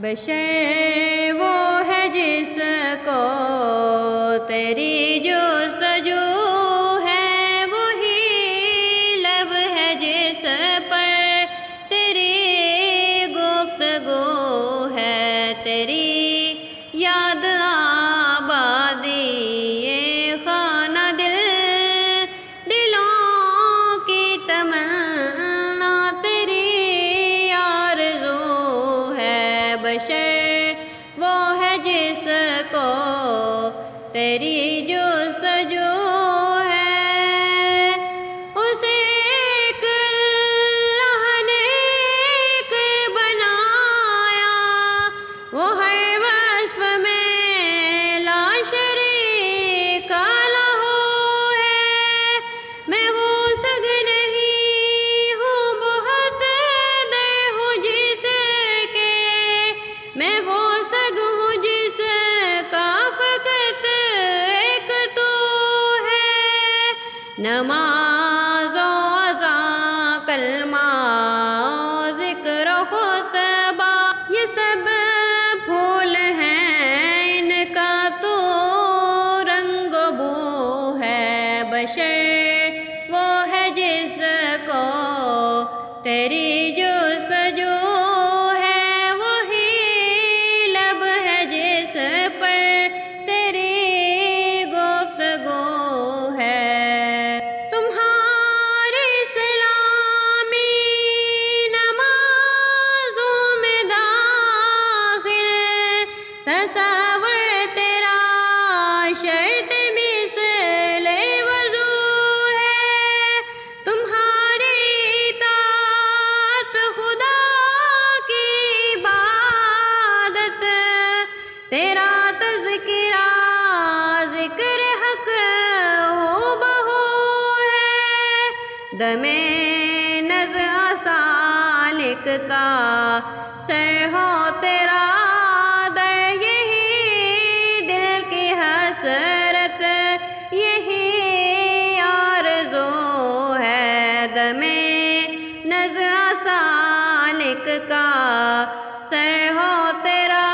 بشر وہ ہے جس کو تیری جستجو ہے، وہی لب ہے جس پر تیری گفتگو ہے، تیری یاد آبادی یہ خانہ دل، دلوں کی تمنا تیری آرزو ہے۔ بشر وہ ہے جس کو تیری جستجو ہے، اسے ایک اللہ نے ایک بنایا، وہ ہر وصف میں لا شریک لہو ہے۔ میں وہ سگ نہیں ہوں بہت در ہوں جس کے، میں وہ سگ ہوں جس کا فقط ایک تو ہے۔ نماز و اذان، کلمہ و ذکر و خطبہ، یہ سب پھول ہیں، ان کا تو رنگ و بو ہے۔ بشر وہ ہے جس کو تیری جستجو ہے، وہی لب ہے جس پر تیری گفتگو ہے۔ تمہاری سلامی نمازوں میں داخل، تصور تیرا شرط مثل وضو ہے۔ تمہاری اطاعت خدا کی عبادت، تیرا تذکرہ ذکر حق ہو بہو ہے۔ دم نزع سالک کا سر ہو تیرا در، یہی دل کی حسرت یہی آرزو ہے۔ دم نزع سالک کا سر ہو تیرا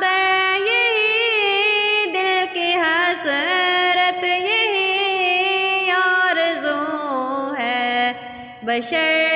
در، یہی دل کی حسرت یہی آرزو ہے۔ بشر